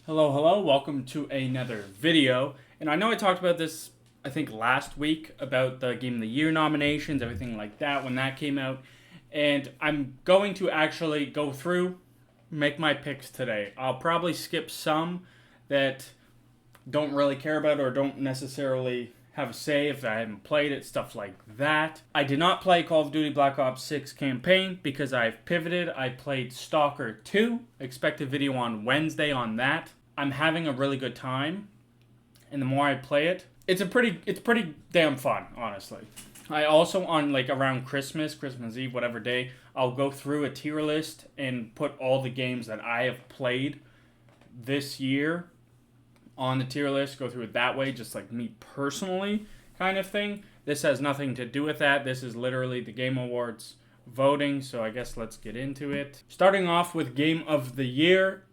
Hello, hello, welcome to another video. And I know I talked about this, I think, last week about the Game of the Year nominations, everything like that, when that came out. And I'm going to actually go through, make my picks today. I'll probably skip some that don't really care about or don't necessarily have a say if I haven't played it, stuff like that. I did not play Call of Duty Black Ops 6 campaign because I've pivoted. I played Stalker 2. Expect a video on Wednesday on that. I'm having a really good time, and the more I play it, it's pretty damn fun, honestly. I also on like around Christmas Eve, whatever day, I'll go through a tier list and put all the games that I have played this year on the tier list, go through it that way, just like me personally kind of thing. This has nothing to do with that. This is literally the Game Awards voting, so I guess let's get into it. Starting off with Game of the Year.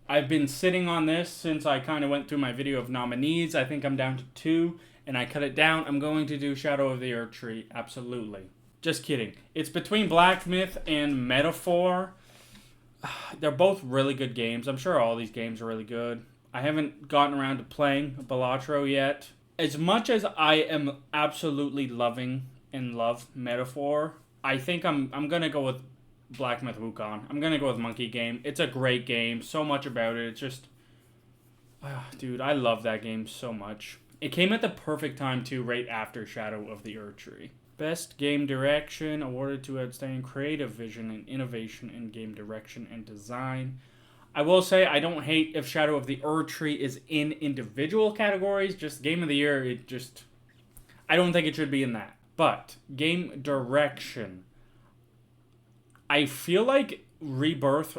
I've been sitting on this since I kind of went through my video of nominees. I think I'm down to 2, and I cut it down. I'm going to do Shadow of the Erdtree, absolutely. Just kidding. It's between Black Myth and Metaphor. They're both really good games. I'm sure all these games are really good. I haven't gotten around to playing Balatro yet. As much as I am absolutely loving and love Metaphor, I think I'm gonna go with Black Myth Wukong. I'm gonna go with Monkey Game. It's a great game. So much about it. It's just, dude, I love that game so much. It came at the perfect time too, right after Shadow of the Erdtree. Best Game Direction awarded to outstanding creative vision and innovation in game direction and design. I will say I don't hate if Shadow of the Erdtree is in individual categories. Just Game of the Year, I don't think it should be in that. But game direction, I feel like Rebirth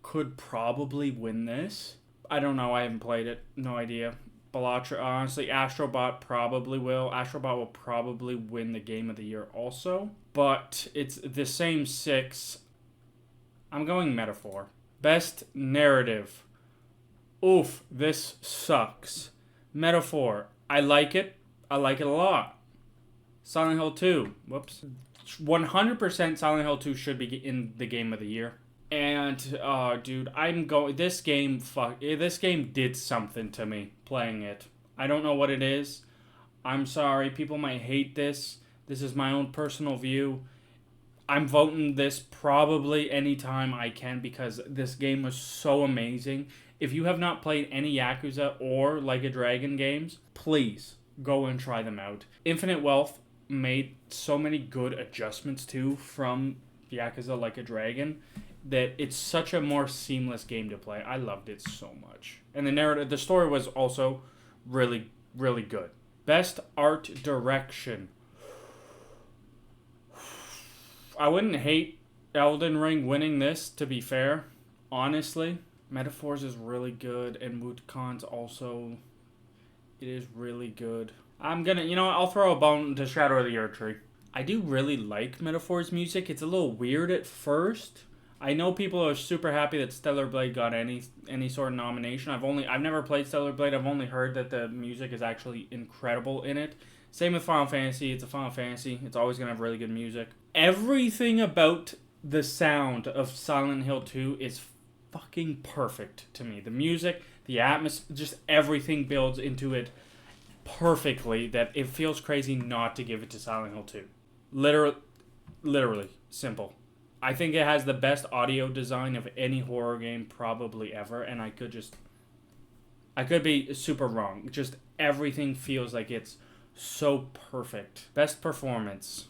could probably win this. I don't know. I haven't played it. No idea. Balatro, honestly, Astrobot probably will. Astrobot will probably win the Game of the Year also. But it's the same 6. I'm going Metaphor. Best Narrative. Oof, this sucks. Metaphor. I like it. I like it a lot. Silent Hill 2. Whoops. 100% Silent Hill 2 should be in the Game of the Year. And, dude, this game did something to me playing it. I don't know what it is. I'm sorry. People might hate this. This is my own personal view. I'm voting this probably anytime I can because this game was so amazing. If you have not played any Yakuza or Like a Dragon games, please go and try them out. Infinite Wealth made so many good adjustments too from Yakuza Like a Dragon that it's such a more seamless game to play. I loved it so much. And the story was also really, really good. Best Art Direction. I wouldn't hate Elden Ring winning this, to be fair. Honestly, Metaphors is really good, and Wukong's also, it is really good. I'll throw a bone to Shadow of the Erdtree. I do really like Metaphor's music. It's a little weird at first. I know people are super happy that Stellar Blade got any sort of nomination. I've never played Stellar Blade. I've only heard that the music is actually incredible in it. Same with Final Fantasy. It's a Final Fantasy. It's always going to have really good music. Everything about the sound of Silent Hill 2 is fucking perfect to me. The music, the atmosphere, just everything builds into it perfectly that it feels crazy not to give it to Silent Hill 2. Literally, simple. I think it has the best audio design of any horror game probably ever, and I could be super wrong. Just everything feels like it's so perfect. Best performance.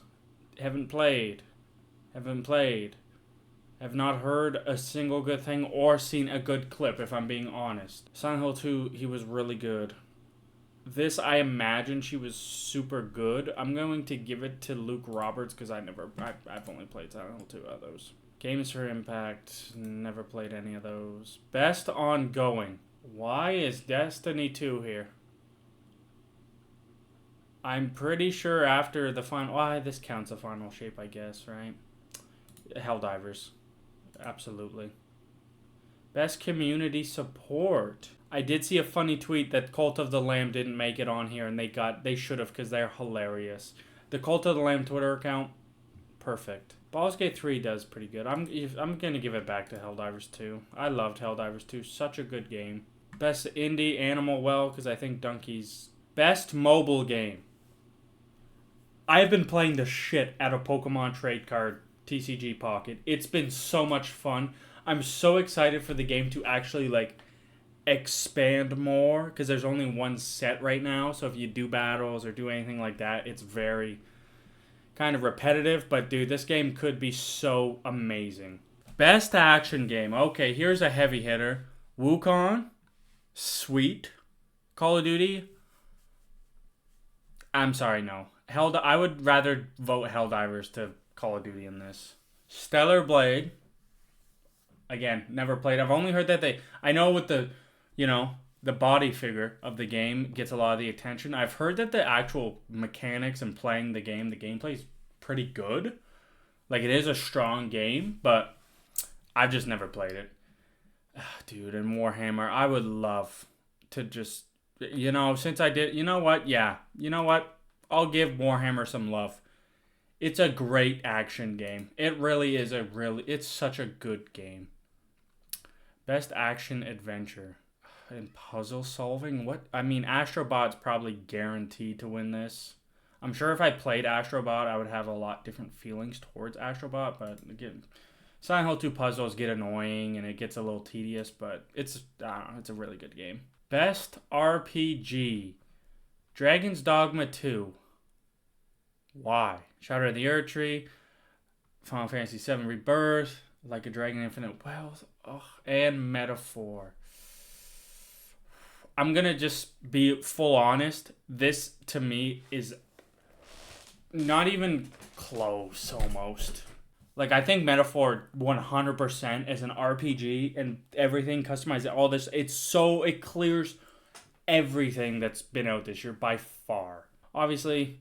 Haven't played. Have not heard a single good thing or seen a good clip, if I'm being honest. Silent Hill 2, he was really good. This, I imagine she was super good. I'm going to give it to Luke Roberts because I've only played Silent Hill 2 out of those. Games for Impact, never played any of those. Best Ongoing. Why is Destiny 2 here? I'm pretty sure after the final... this counts a final shape, I guess, right? Helldivers. Absolutely. Best Community Support. I did see a funny tweet that Cult of the Lamb didn't make it on here, and they should have because they're hilarious. The Cult of the Lamb Twitter account, perfect. Baldur's Gate 3 does pretty good. I'm going to give it back to Helldivers 2. I loved Helldivers 2. Such a good game. Best indie Animal Well, because I think Donkey's best mobile game. I've been playing the shit out of Pokemon Trade Card TCG Pocket. It's been so much fun. I'm so excited for the game to actually like expand more because there's only one set right now. So if you do battles or do anything like that, it's very kind of repetitive. But dude, this game could be so amazing. Best action game. Okay, here's a heavy hitter. Wukong. Sweet. Call of Duty. I'm sorry, no. I would rather vote Helldivers to Call of Duty in this. Stellar Blade. Again, never played. I've only heard that I know with the, the body figure of the game gets a lot of the attention. I've heard that the actual mechanics and playing the gameplay is pretty good. Like, it is a strong game, but I've just never played it. Dude, and Warhammer, I would love to just, since I did, you know what? Yeah, you know what? I'll give Warhammer some love. It's a great action game. It really is it's such a good game. Best action adventure. And puzzle solving? What? I mean, Astrobot's probably guaranteed to win this. I'm sure if I played Astrobot, I would have a lot different feelings towards Astrobot, but again, Silent Hill 2 puzzles get annoying and it gets a little tedious, but it's a really good game. Best RPG. Dragon's Dogma 2. Why? Shadow of the Erdtree, Final Fantasy VII Rebirth, Like a Dragon Infinite Wealth, and Metaphor. I'm going to just be full honest. This, to me, is not even close, almost. Like, I think Metaphor 100% as an RPG and everything customized, all this, it clears everything that's been out this year by far. Obviously,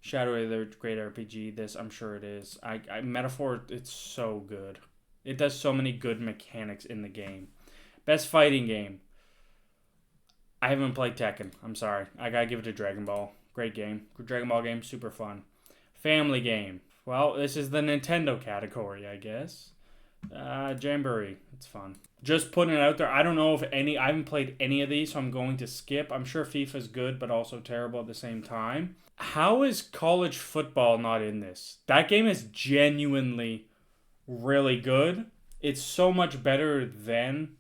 Shadow of the great RPG. This, I'm sure it is. Metaphor, it's so good. It does so many good mechanics in the game. Best fighting game. I haven't played Tekken. I'm sorry. I gotta give it to Dragon Ball. Great game. Dragon Ball game, super fun. Family game. Well, this is the Nintendo category, I guess. Jamboree. It's fun. Just putting it out there. I don't know if I haven't played any of these, so I'm going to skip. I'm sure FIFA's good, but also terrible at the same time. How is college football not in this? That game is genuinely really good. It's so much better than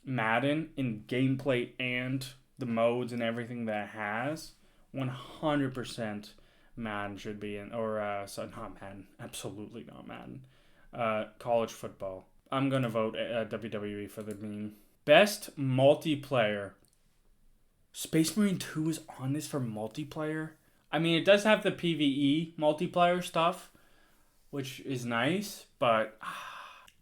Madden in gameplay and the modes and everything that it has. 100% Madden should be in, not Madden, absolutely not Madden. College football. I'm gonna vote WWE for the meme. Best multiplayer. Space Marine 2 is on this for multiplayer. I mean, it does have the PvE multiplayer stuff, which is nice, but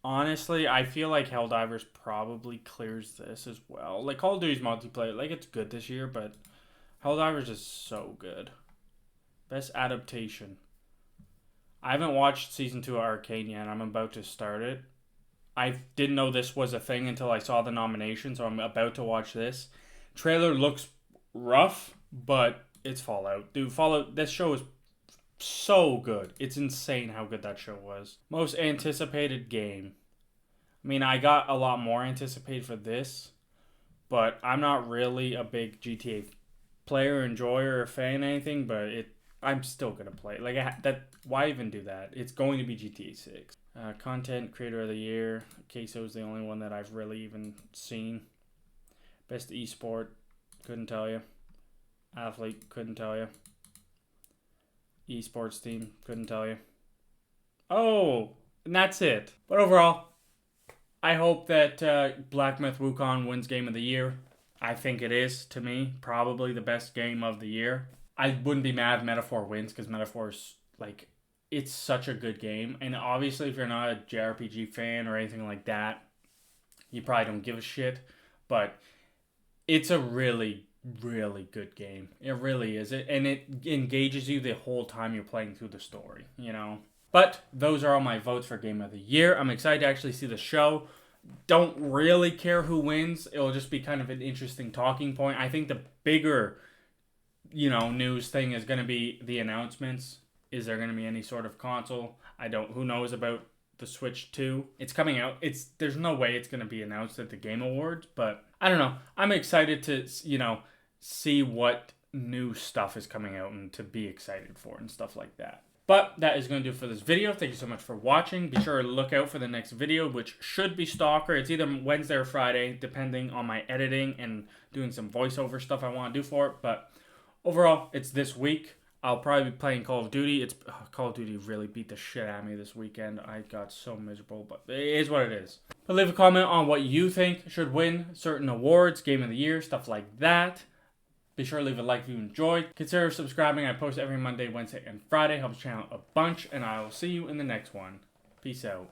honestly, I feel like Helldivers probably clears this as well. Like, Call of Duty's multiplayer, like, it's good this year, but Helldivers is so good. Best adaptation. I haven't watched Season 2 of Arcane yet. I'm about to start it. I didn't know this was a thing until I saw the nomination, so I'm about to watch this. Trailer looks rough, but it's Fallout. Dude, Fallout, this show is so good. It's insane how good that show was. Most anticipated game. I mean, I got a lot more anticipated for this, but I'm not really a big GTA player, enjoyer, or fan, anything, but I'm still gonna play it. Like, why even do that? It's going to be GTA 6. Content Creator of the Year. Queso is the only one that I've really even seen. Best esport. Couldn't tell you. Athlete. Couldn't tell you. Esports team. Couldn't tell you. Oh, and that's it. But overall, I hope that Black Myth Wukong wins Game of the Year. I think it is, to me, probably the best game of the year. I wouldn't be mad if Metaphor wins, because Metaphor's, like, it's such a good game. And obviously, if you're not a JRPG fan or anything like that, you probably don't give a shit. But it's a really, really good game. It really is. And it engages you the whole time you're playing through the story, But those are all my votes for Game of the Year. I'm excited to actually see the show. Don't really care who wins. It'll just be kind of an interesting talking point. I think the bigger, news thing is going to be the announcements. Is there going to be any sort of console? Who knows about the Switch 2. It's coming out. There's no way it's going to be announced at the Game Awards, but I don't know. I'm excited to, see what new stuff is coming out and to be excited for and stuff like that. But that is going to do it for this video. Thank you so much for watching. Be sure to look out for the next video, which should be Stalker. It's either Wednesday or Friday, depending on my editing and doing some voiceover stuff I want to do for it. But overall, it's this week. I'll probably be playing Call of Duty. Call of Duty really beat the shit out of me this weekend. I got so miserable, but it is what it is. But leave a comment on what you think should win certain awards, Game of the Year, stuff like that. Be sure to leave a like if you enjoyed. Consider subscribing. I post every Monday, Wednesday, and Friday. Helps the channel a bunch, and I will see you in the next one. Peace out.